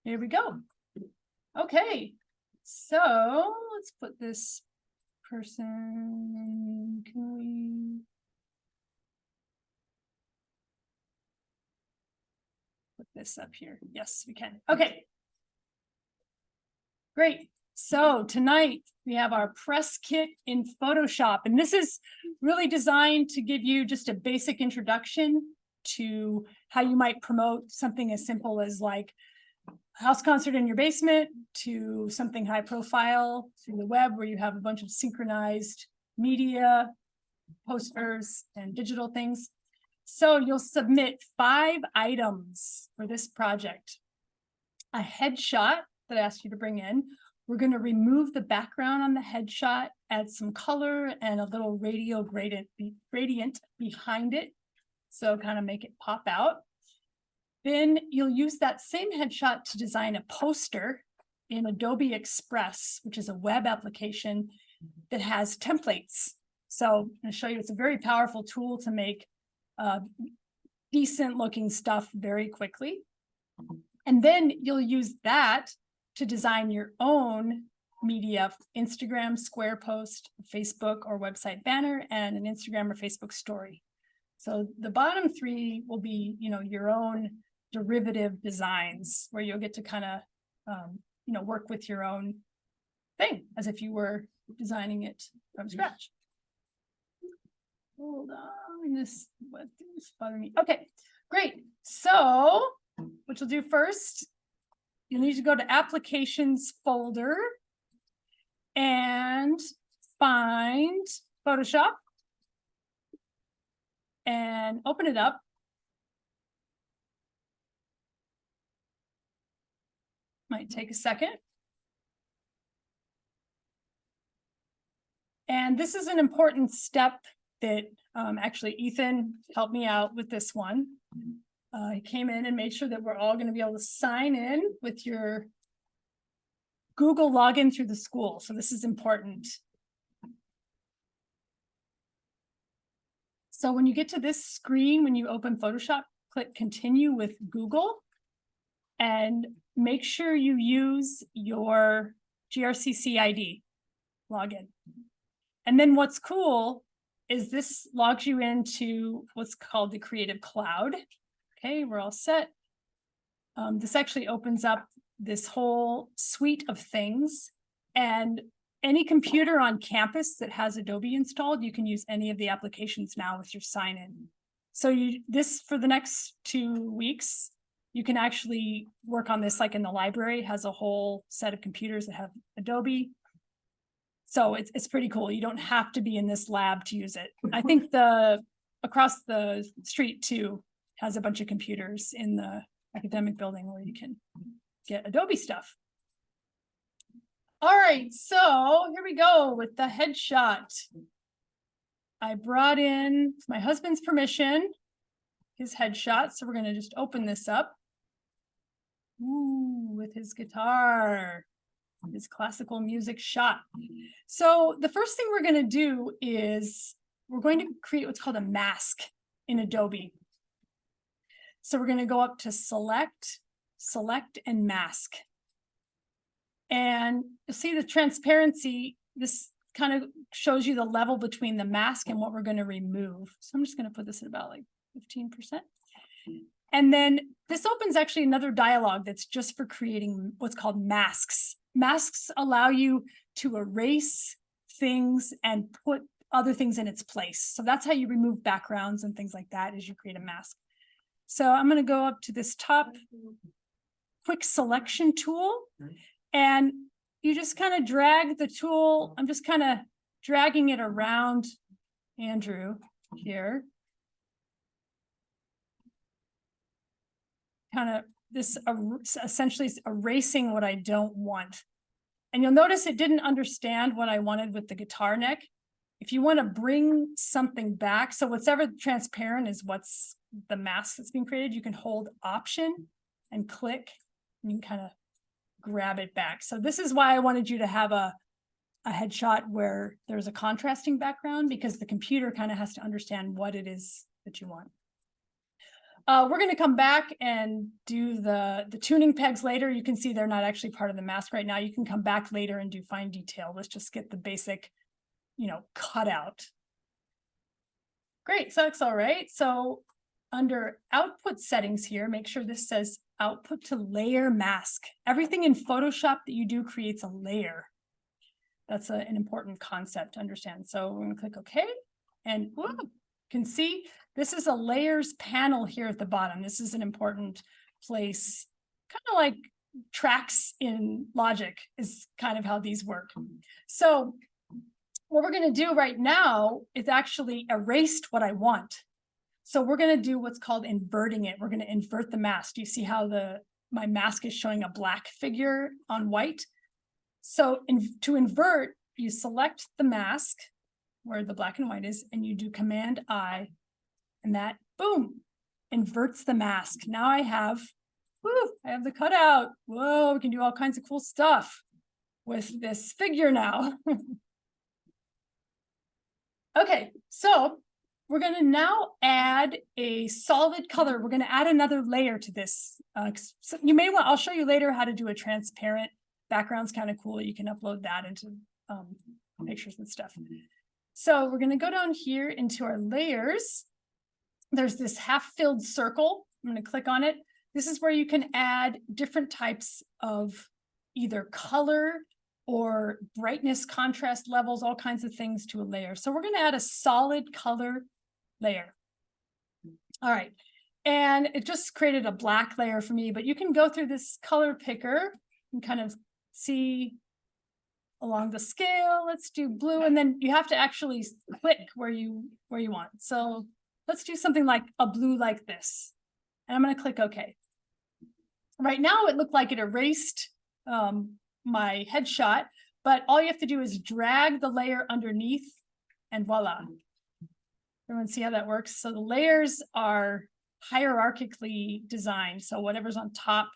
Here we go. Okay, so let's put this person, can we? Put this up here. Yes, we can. Okay. Great. So tonight we have our press kit in Photoshop, and this is really designed to give you just a basic introduction to how you might promote something as simple as like a house concert in your basement to something high profile through the web where you have a bunch of synchronized media, posters, and digital things. So you'll submit 5 items for this project. A headshot that I asked you to bring in. We're going to remove the background on the headshot, add some color and a little radial gradient behind it. So kind of make it pop out. Then you'll use that same headshot to design a poster in Adobe Express, which is a web application that has templates. So I'm going to show you, it's a very powerful tool to make decent looking stuff very quickly. And then you'll use that to design your own media, Instagram, Square post, Facebook or website banner, and an Instagram or Facebook story. So the bottom 3 will be, your own derivative designs where you'll get to kind of, work with your own thing as if you were designing it from scratch. Hold on, this is bothering me. Okay, great. So what you'll do first, you'll need to go to Applications folder and find Photoshop and open it up. Might take a second. And this is an important step that actually Ethan helped me out with this one. He came in and made sure that we're all going to be able to sign in with your Google login through the school. So this is important. So when you get to this screen, when you open Photoshop, click continue with Google and make sure you use your GRCC ID login. And then what's cool is this logs you into what's called the Creative Cloud. Okay, we're all set. This actually opens up this whole suite of things, and any computer on campus that has Adobe installed, you can use any of the applications now with your sign-in. So this for the next 2 weeks, you can actually work on this like in the library, has a whole set of computers that have Adobe. So it's pretty cool. You don't have to be in this lab to use it. I think across the street too has a bunch of computers in the academic building where you can get Adobe stuff. All right, so here we go with the headshot. I brought in my husband's permission, his headshot. So we're going to just open this up. Ooh, with his guitar, his classical music shot. So the first thing we're going to do is we're going to create what's called a mask in Adobe. So we're going to go up to select, and mask. And you'll see the transparency. This kind of shows you the level between the mask and what we're going to remove. So I'm just going to put this at about like 15%. And then this opens actually another dialog that's just for creating what's called masks. Masks allow you to erase things and put other things in its place. So that's how you remove backgrounds and things like that as you create a mask. So I'm going to go up to this top quick selection tool, and you just kind of drag the tool. I'm just kind of dragging it around Andrew here. Kind of this essentially is erasing what I don't want. And you'll notice it didn't understand what I wanted with the guitar neck. If you want to bring something back, so whatever transparent is what's the mask that's being created, you can hold Option and click, and you can kind of grab it back. So this is why I wanted you to have a headshot where there's a contrasting background, because the computer kind of has to understand what it is that you want. We're going to come back and do the tuning pegs later. You can see they're not actually part of the mask right now. You can come back later and do fine detail. Let's just get the basic, cutout. Great, so that's all right. So under output settings here, make sure this says output to layer mask. Everything in Photoshop that you do creates a layer. That's an important concept to understand. So we're going to click OK. And you can see this is a layers panel here at the bottom. This is an important place, kind of like tracks in Logic is kind of how these work. So what we're going to do right now is actually erased what I want. So we're going to do what's called inverting it. We're going to invert the mask. Do you see how my mask is showing a black figure on white? So to invert, you select the mask where the black and white is, and you do Command I, and that, boom, inverts the mask. Now I have the cutout. Whoa, we can do all kinds of cool stuff with this figure now. Okay, so we're going to now add a solid color. We're going to add another layer to this. So you may want, I'll show you later how to do a transparent background's kind of cool. You can upload that into pictures and stuff. So we're going to go down here into our layers. There's this half-filled circle. I'm going to click on it. This is where you can add different types of either color or brightness, contrast levels, all kinds of things to a layer. So we're going to add a solid color layer. All right. And it just created a black layer for me, but you can go through this color picker and kind of see along the scale. Let's do blue, and then you have to actually click where you want. So let's do something like a blue like this. And I'm going to click OK. Right now it looked like it erased my headshot, but all you have to do is drag the layer underneath and voila. Everyone see how that works? So the layers are hierarchically designed. So whatever's on top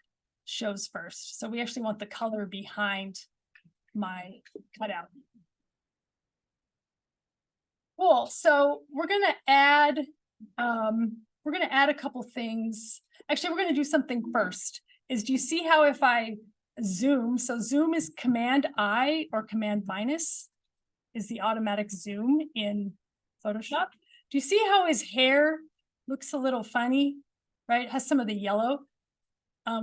shows first. So we actually want the color behind my cutout. Cool. So we're going to add a couple things. Actually, we're going to do something first. Do you see how if I zoom, so zoom is Command I or Command minus is the automatic zoom in Photoshop. Do you see how his hair looks a little funny, right? It has some of the yellow.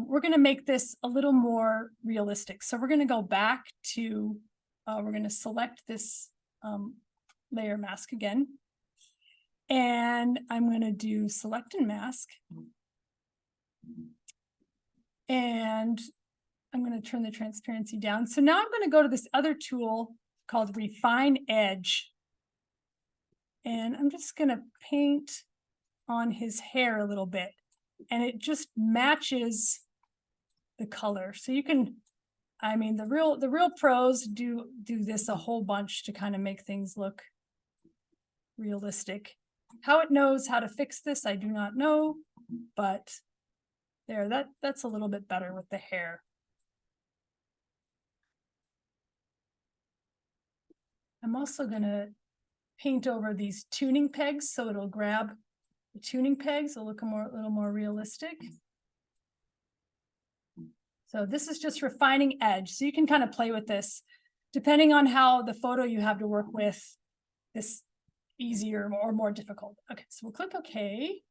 We're going to make this a little more realistic. So we're going to go back to, we're going to select this layer mask again. And I'm going to do select and mask. And I'm going to turn the transparency down. So now I'm going to go to this other tool called Refine Edge. And I'm just going to paint on his hair a little bit. And it just matches the color. So you can, I mean, the real pros do this a whole bunch to kind of make things look realistic. How it knows how to fix this, I do not know, but there, that's a little bit better with the hair. I'm also going to paint over these tuning pegs so it'll grab the tuning pegs. It'll look a little more realistic. So this is just refining edge. So you can kind of play with this depending on how the photo you have to work with, this easier or more difficult. Okay, so we'll click OK.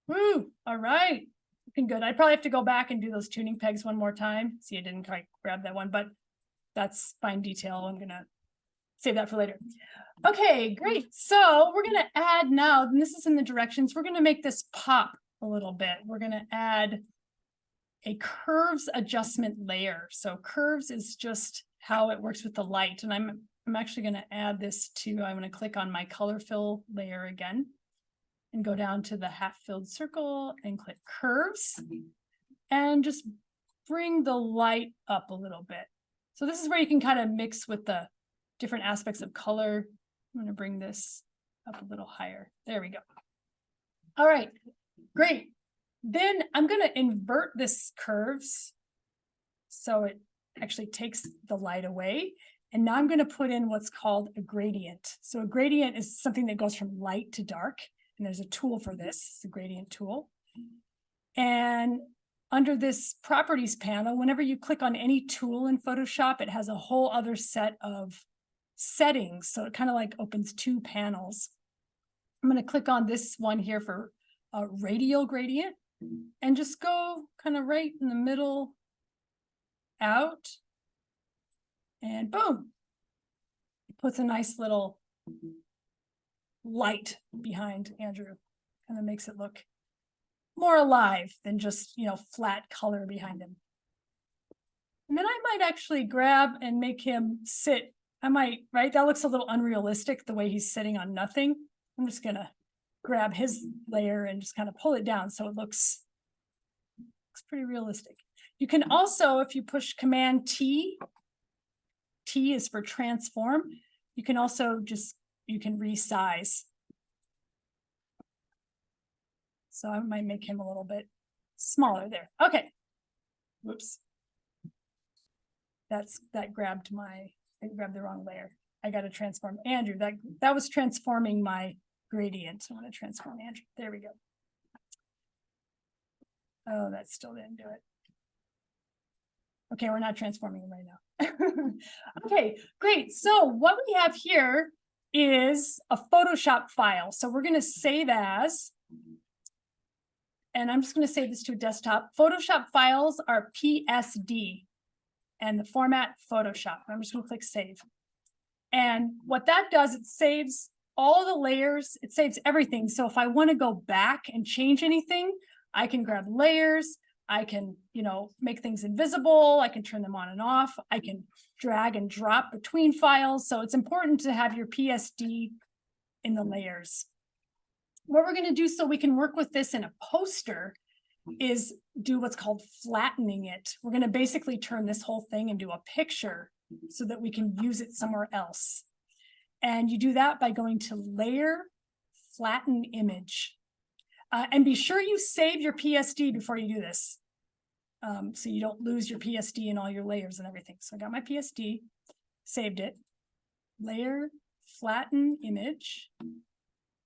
Woo, all right. Looking good. I'd probably have to go back and do those tuning pegs one more time. See, I didn't quite grab that one, but that's fine detail. I'm going to save that for later. Okay, great. So we're going to add now, and this is in the directions, we're going to make this pop a little bit. We're going to add a curves adjustment layer. So curves is just how it works with the light. And I'm actually going to add this to, I'm going to click on my color fill layer again and go down to the half filled circle and click curves and just bring the light up a little bit. So this is where you can kind of mix with the different aspects of color. I'm going to bring this up a little higher. There we go. All right, great. Then I'm going to invert this curves so it actually takes the light away. And now I'm going to put in what's called a gradient. So a gradient is something that goes from light to dark. And there's a tool for this, it's a gradient tool. And under this properties panel, whenever you click on any tool in Photoshop, it has a whole other set of settings. So it kind of like opens two panels. I'm going to click on this one here for a radial gradient and just go kind of right in the middle out. And boom, it puts a nice little light behind Andrew. Kind of makes it look more alive than just, you know, flat color behind him. And then I might actually grab and make him sit. I might, right? That looks a little unrealistic, the way he's sitting on nothing. I'm just gonna grab his layer and just kind of pull it down so it looks pretty realistic. You can also, if you push Command T, T is for transform, you can also just, you can resize. So I might make him a little bit smaller there. Okay. Whoops. That grabbed I grabbed the wrong layer. I got to transform Andrew. That was transforming my gradient. I want to transform Andrew. There we go. Oh, that still didn't do it. Okay, we're not transforming him right now. Okay, great. So what we have here is a Photoshop file. So we're going to save as, and I'm just going to save this to a desktop. Photoshop files are PSD and the format Photoshop. I'm just going to click save. And what that does, it saves all the layers, it saves everything. So if I want to go back and change anything, I can grab layers, I can, you know, make things invisible, I can turn them on and off, I can drag and drop between files. So it's important to have your PSD in the layers. What we're going to do so we can work with this in a poster is do what's called flattening it. We're going to basically turn this whole thing into a picture so that we can use it somewhere else. And you do that by going to Layer, Flatten Image. And be sure you save your PSD before you do this, so you don't lose your PSD and all your layers and everything. So I got my PSD, saved it, Layer, Flatten Image.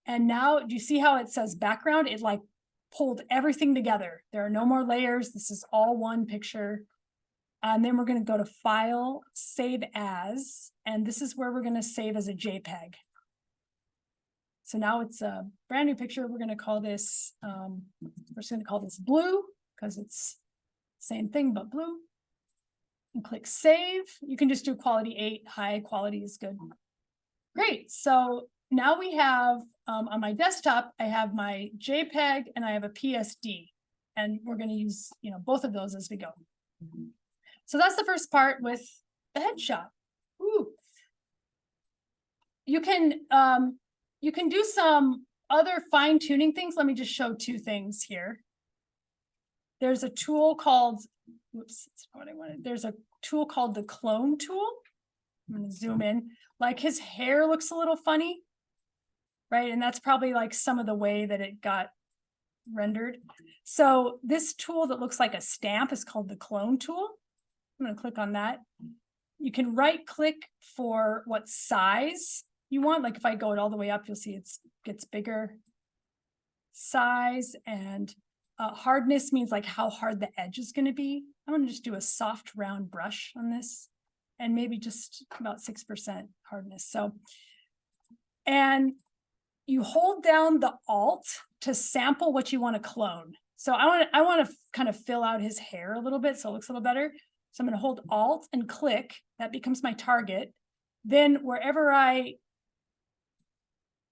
And now, do you see how it says background? It like pulled everything together. There are no more layers. This is all one picture. And then we're going to go to File, Save As, and this is where we're going to save as a JPEG. So now it's a brand new picture. We're going to call this, we're just going to call this blue because it's same thing but blue. And click Save. You can just do quality 8. High quality is good. Great. So now we have on my desktop, I have my JPEG and I have a PSD, and we're going to use, you know, both of those as we go. So that's the first part with the headshot. Ooh. You can do some other fine tuning things. Let me just show two things here. There's a tool called, whoops, that's not what I wanted. There's a tool called the clone tool. I'm going to zoom in. Like his hair looks a little funny, right? And that's probably like some of the way that it got rendered. So this tool that looks like a stamp is called the clone tool. I'm going to click on that. You can right click for what size you want. Like if I go it all the way up, you'll see it gets bigger. Size and hardness means like how hard the edge is going to be. I'm going to just do a soft round brush on this and maybe just about 6% hardness. So, and you hold down the Alt to sample what you want to clone. So I want to kind of fill out his hair a little bit so it looks a little better. So I'm going to hold Alt and click. That becomes my target. Then wherever I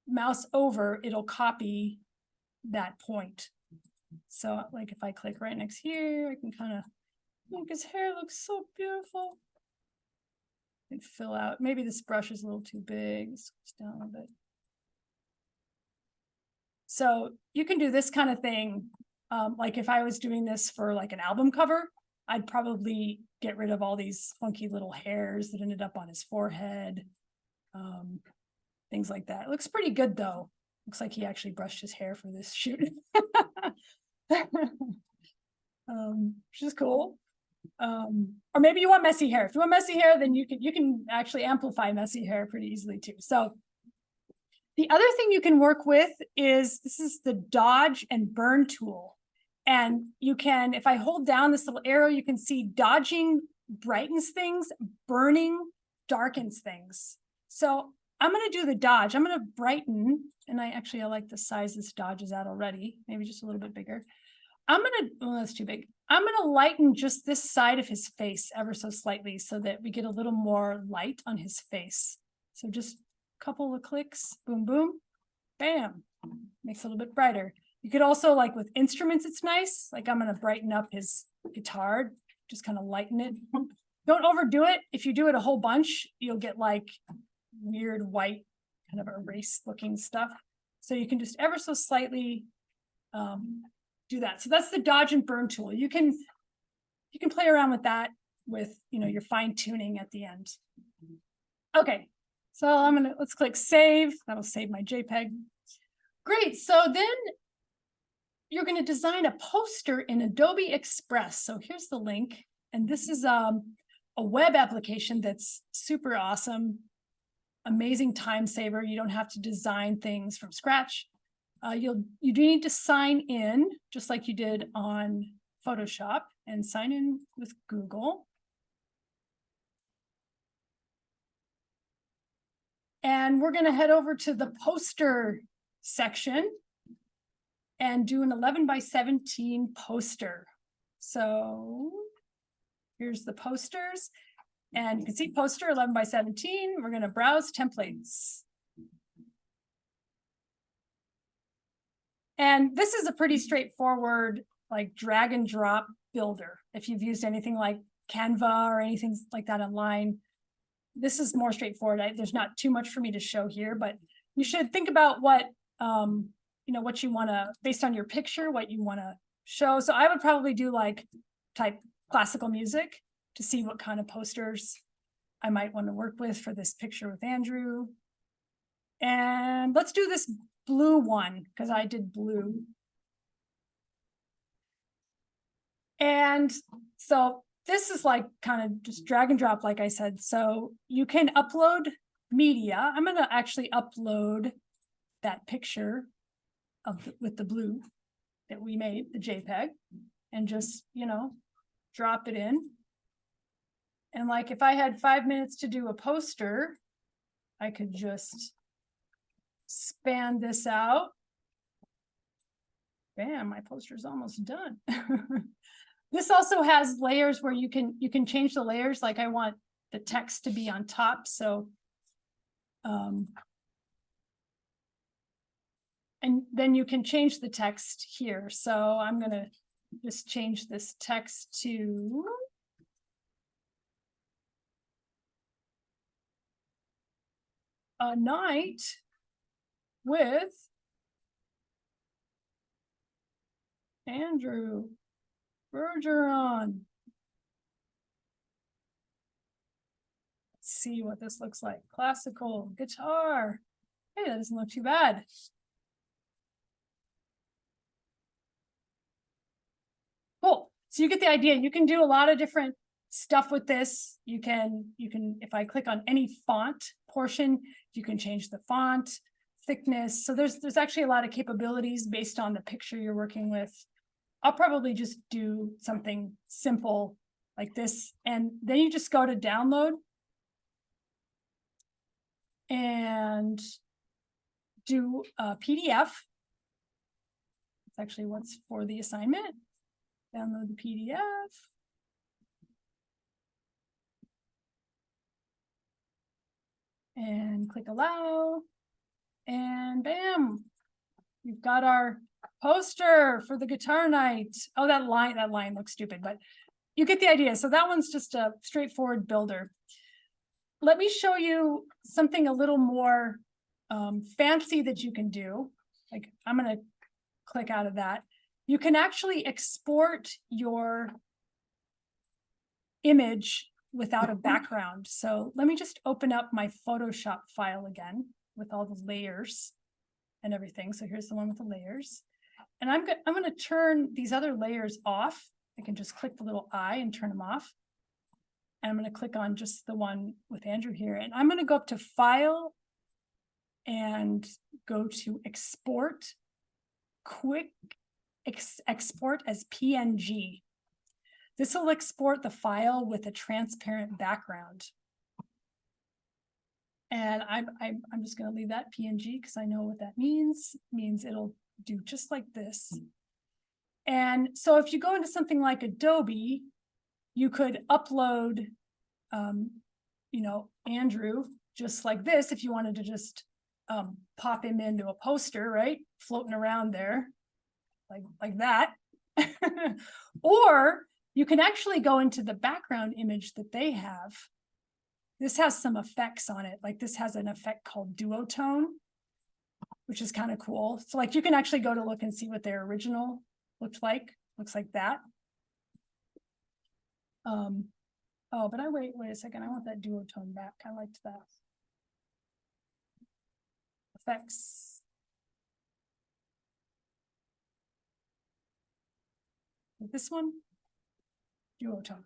mouse over, it'll copy that point. So like if I click right next here, I can kind of make his hair look so beautiful. And fill out, maybe this brush is a little too big. Let's down a little bit. So you can do this kind of thing. Like if I was doing this for like an album cover, I'd probably get rid of all these funky little hairs that ended up on his forehead. Things like that. It looks pretty good though. Looks like he actually brushed his hair for this shoot. Which is cool. Or maybe you want messy hair. If you want messy hair, then you can actually amplify messy hair pretty easily too. So The other thing you can work with is, this is the dodge and burn tool. And you can, if I hold down this little arrow, you can see dodging brightens things, burning darkens things. So I'm going to do the dodge. I'm going to brighten, and I like the size this dodge is at already, maybe just a little bit bigger. I'm going to, oh, that's too big. I'm going to lighten just this side of his face ever so slightly so that we get a little more light on his face. So just a couple of clicks, boom, boom, bam, makes it a little bit brighter. You could also, like with instruments, it's nice. Like I'm going to brighten up his guitar, just kind of lighten it. Don't overdo it. If you do it a whole bunch, you'll get like weird white kind of erase looking stuff. So you can just ever so slightly do that. So that's the dodge and burn tool. You can play around with that with, your fine tuning at the end. Okay, so let's click save. That'll save my JPEG. Great. So then you're going to design a poster in Adobe Express. So here's the link. And this is a web application that's super awesome. Amazing time saver. You don't have to design things from scratch. You do need to sign in, just like you did on Photoshop, and sign in with Google. And we're going to head over to the poster section and do an 11:17 poster. So here's the posters. And you can see poster 11:17. We're going to browse templates. And this is a pretty straightforward, like drag and drop builder. If you've used anything like Canva or anything like that online, this is more straightforward. There's not too much for me to show here, but you should think about what, what you want to, based on your picture, what you want to show. So I would probably do type classical music to see what kind of posters I might want to work with for this picture with Andrew. And let's do this blue one because I did blue. And so this is kind of just drag and drop, like I said. So you can upload media. I'm going to actually upload that picture with the blue that we made, the JPEG, and just, drop it in. And if I had 5 minutes to do a poster, I could just span this out. Bam, my poster's almost done. This also has layers where you can change the layers. Like I want the text to be on top. So, and then you can change the text here. So I'm going to just change this text to a night with Andrew Bergeron. Let's see what this looks like. Classical guitar. Hey, that doesn't look too bad. Cool. So you get the idea. You can do a lot of different stuff with this. You can, if I click on any font portion, you can change the font thickness. So there's actually a lot of capabilities based on the picture you're working with. I'll probably just do something simple like this. And then you just go to download and do a PDF. It's actually what's for the assignment. Download the PDF. And click allow. And bam, we've got our poster for the guitar night. Oh, that line looks stupid, but you get the idea. So that one's just a straightforward builder. Let me show you something a little more fancy that you can do. Like I'm going to click out of that. You can actually export your image without a background. So let me just open up my Photoshop file again with all the layers and everything. So here's the one with the layers. And I'm going to turn these other layers off. I can just click the little eye and turn them off. And I'm going to click on just the one with Andrew here. And I'm going to go up to File and go to export, quick export as PNG. This will export the file with a transparent background. And I'm just going to leave that PNG because I know what that means. It means it'll do just like this. And so if you go into something like Adobe, you could upload, you know, Andrew just like this if you wanted to just pop him into a poster, right? Floating around there like that. Or you can actually go into the background image that they have. This has some effects on it. Like this has an effect called duotone, which is kind of cool. So like you can actually go to look and see what their original looked like. Looks like that. Oh, but wait a second. I want that duotone back. I liked that. Effects. This one, duotone,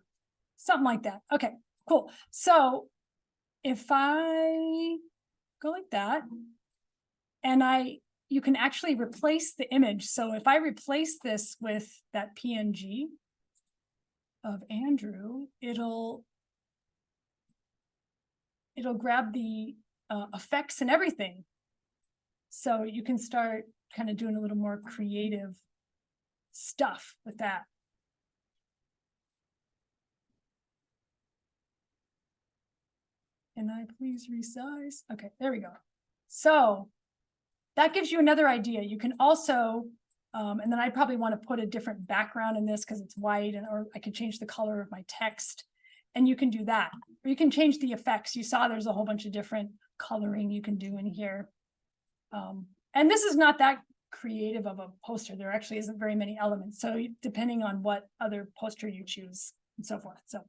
something like that. Okay, cool. So if I go like that, and you can actually replace the image. So if I replace this with that PNG of Andrew, it'll grab the effects and everything. So you can start kind of doing a little more creative stuff with that. Can I please resize? Okay, there we go. So that gives you another idea. You can also, and then I probably want to put a different background in this because it's white, or I could change the color of my text, and you can do that. Or you can change the effects. You saw there's a whole bunch of different coloring you can do in here. And this is not that creative of a poster. There actually isn't very many elements. So depending on what other poster you choose and so forth. So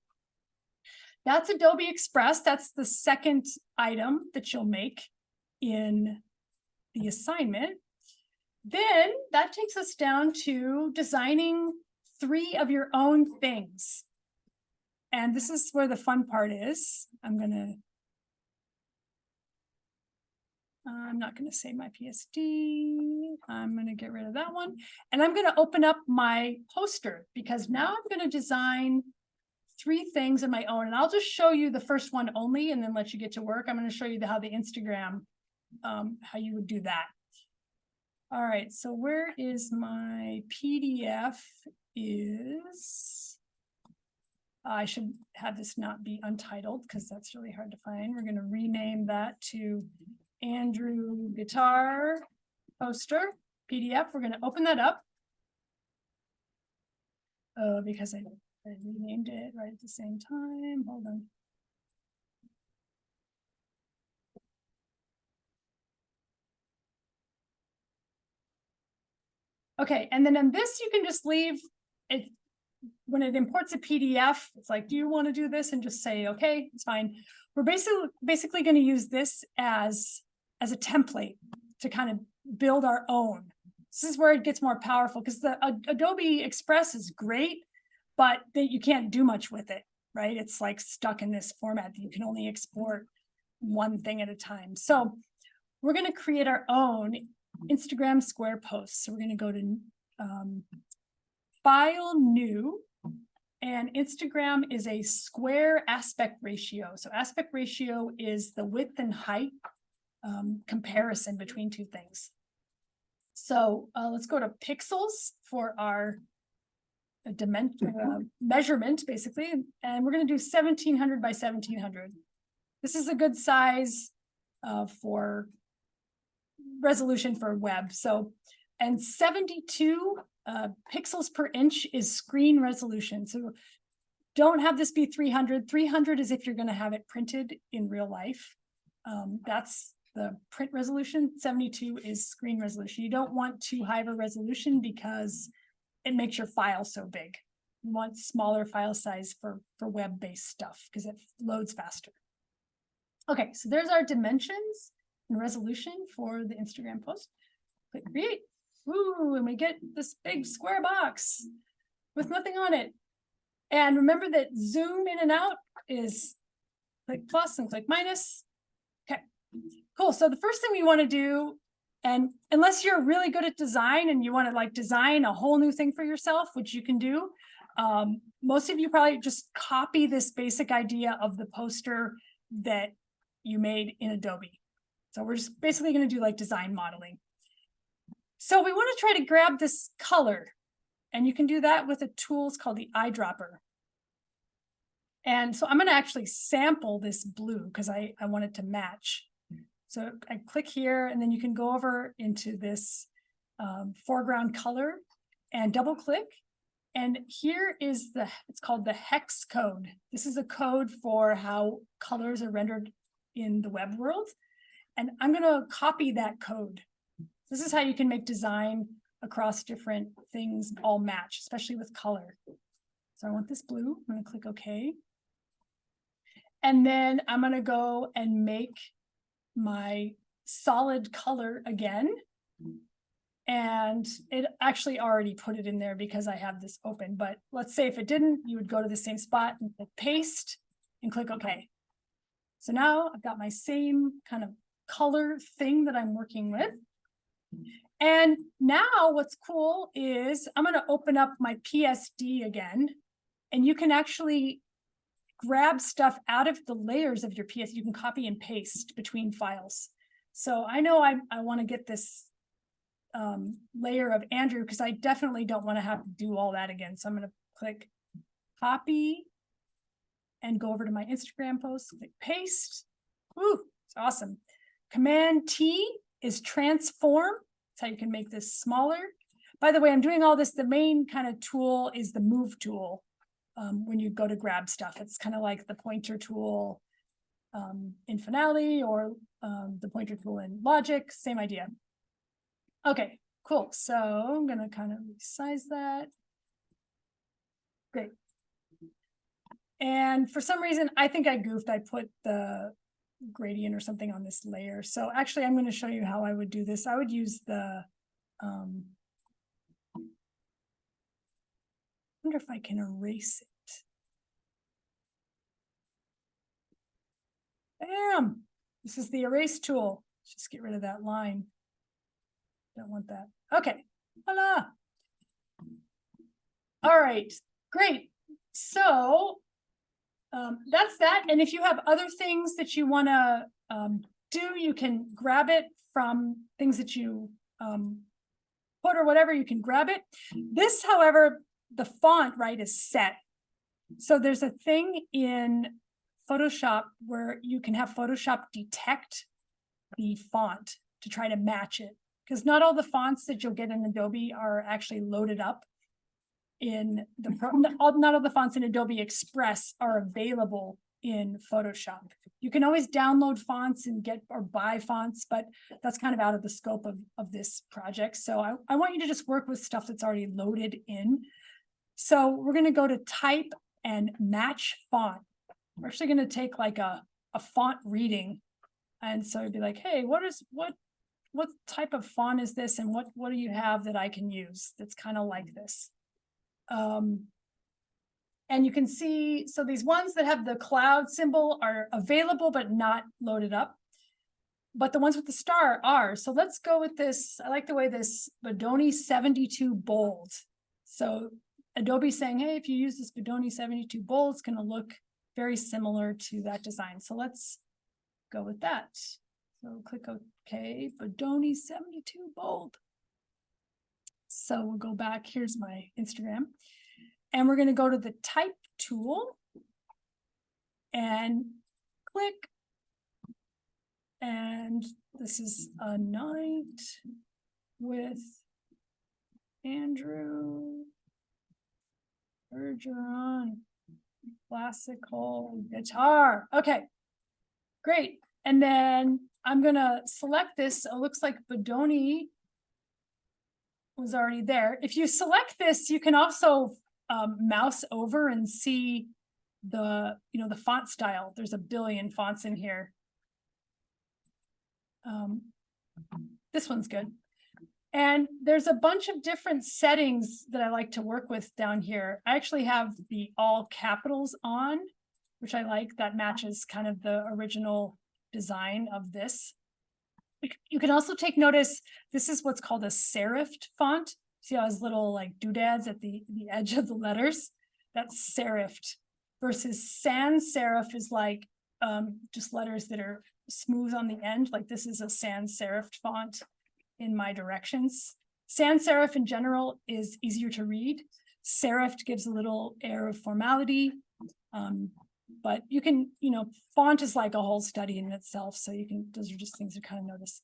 that's Adobe Express. That's the second item that you'll make in the assignment. Then that takes us down to designing 3 of your own things. And this is where the fun part is. I'm not going to save my PSD. I'm going to get rid of that one. And I'm going to open up my poster because now I'm going to design 3 things of my own. And I'll just show you the first one only and then let you get to work. I'm going to show you how the Instagram, how you would do that. All right, so where is my PDF I should have this not be untitled because that's really hard to find. We're going to rename that to Andrew Guitar Poster PDF. We're going to open that up because I renamed it right at the same time. Hold on. Okay, and then in this, you can just leave it. When it imports a PDF, it's like, do you want to do this? And just say, okay, it's fine. We're basically going to use this as a template to kind of build our own. This is where it gets more powerful because the Adobe Express is great, but you can't do much with it, right? It's like stuck in this format that you can only export one thing at a time. So we're going to create our own Instagram square posts. So we're going to go to File, New, and Instagram is a square aspect ratio. So aspect ratio is the width and height comparison between 2 things. So let's go to pixels for our dimension measurement, basically, and we're going to do 1700 by 1700. This is a good size for resolution for web. So, and 72 pixels per inch is screen resolution. So don't have this be 300. 300 is if you're going to have it printed in real life. That's the print resolution. 72 is screen resolution. You don't want too high of a resolution because it makes your file so big. You want smaller file size for web-based stuff because it loads faster. Okay, so there's our dimensions and resolution for the Instagram post. Click create. Ooh, and we get this big square box with nothing on it. And remember that zoom in and out is click plus and click minus. Okay. cool. So the first thing we want to do, and unless you're really good at design and you want to like design a whole new thing for yourself, which you can do, most of you probably just copy this basic idea of the poster that you made in Adobe. So we're just basically going to do like design modeling. So we want to try to grab this color, and you can do that with a tool. It's called the eyedropper. And so I'm going to actually sample this blue because I want it to match. So I click here, and then you can go over into this foreground color and double click. And here is it's called the hex code. This is a code for how colors are rendered in the web world. And I'm going to copy that code. This is how you can make design across different things all match, especially with color. So I want this blue. I'm going to click OK. And then I'm going to go and make my solid color again. And it actually already put it in there because I have this open. But let's say if it didn't, you would go to the same spot and click paste and click OK. So now I've got my same kind of color thing that I'm working with. And now what's cool is I'm going to open up my PSD again, and you can actually grab stuff out of the layers of your PSD. You can copy and paste between files. So I know I want to get this layer of Andrew because I definitely don't want to have to do all that again. So I'm going to click copy and go over to my Instagram post, click paste. Woo, it's awesome. Command T is transform. That's how you can make this smaller. By the way, I'm doing all this. The main kind of tool is the move tool. When you go to grab stuff, it's kind of like the pointer tool in Finale or the pointer tool in Logic, same idea. Okay, cool. So I'm going to kind of resize that. Great. And for some reason, I think I goofed. I put the gradient or something on this layer. So actually, I'm going to show you how I would do this. I would use the, I wonder if I can erase it. Bam! This is the erase tool. Let's just get rid of that line. Don't want that. Okay, voila. All right, great. So that's that. And if you have other things that you want to do, you can grab it from things that you put or whatever, you can grab it. This, however, the font, right, is set. So there's a thing in Photoshop where you can have Photoshop detect the font to try to match it. Because not all the fonts that you'll get in Adobe are actually loaded up in the, not all the fonts in Adobe Express are available in Photoshop. You can always download fonts and get or buy fonts, but that's kind of out of the scope of this project. So I want you to just work with stuff that's already loaded in. So we're going to go to type and match font. We're actually going to take like a font reading. And so it'd be like, hey, what type of font is this? And what do you have that I can use that's kind of like this? And you can see, so these ones that have the cloud symbol are available, but not loaded up. But the ones with the star are. So let's go with this. I like the way this Bodoni 72 bold. So Adobe's saying, hey, if you use this Bodoni 72 bold, it's going to look very similar to that design. So let's go with that. So click OK, Bodoni 72 bold. So we'll go back. Here's my Instagram. And we're going to go to the type tool and click. And this is a night with Andrew Bergeron, classical guitar. Okay, great. And then I'm going to select this. It looks like Bodoni was already there. If you select this, you can also mouse over and see the font style. There's a billion fonts in here. This one's good. And there's a bunch of different settings that I like to work with down here. I actually have the all capitals on, which I like. That matches kind of the original design of this. You can also take notice, this is what's called a serif font. See how it has little like doodads at the edge of the letters? That's serif versus sans serif is like just letters that are smooth on the end. Like this is a sans serif font in my directions. Sans serif in general is easier to read. Serif gives a little air of formality. But you can, font is like a whole study in itself. So you can, those are just things to kind of notice.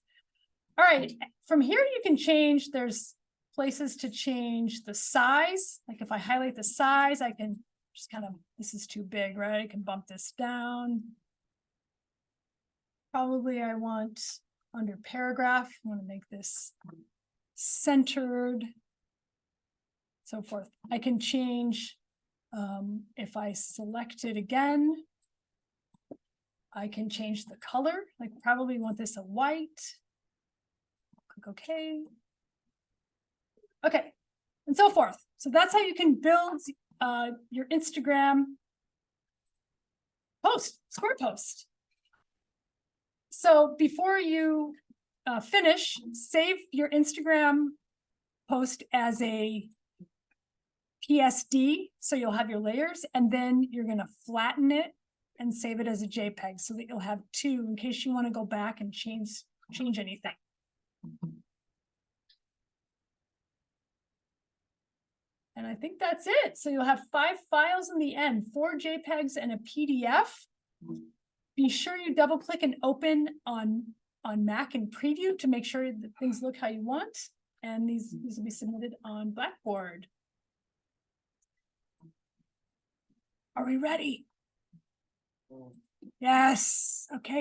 All right, from here you can change, there's places to change the size. Like if I highlight the size, I can just kind of, this is too big, right? I can bump this down. Probably I want under paragraph, I want to make this centered, so forth. I can change, if I select it again, I can change the color, like probably want this a white. Click OK. Okay, and so forth. So that's how you can build your Instagram post, square post. So before you finish, save your Instagram post as a PSD, so you'll have your layers, and then you're going to flatten it and save it as a JPEG so that you'll have two in case you want to go back and change anything. And I think that's it. So you'll have 5 files in the end, 4 JPEGs and a PDF. Be sure you double click and open on Mac in preview to make sure that things look how you want. And these will be submitted on Blackboard. Are we ready? Yes. Okay.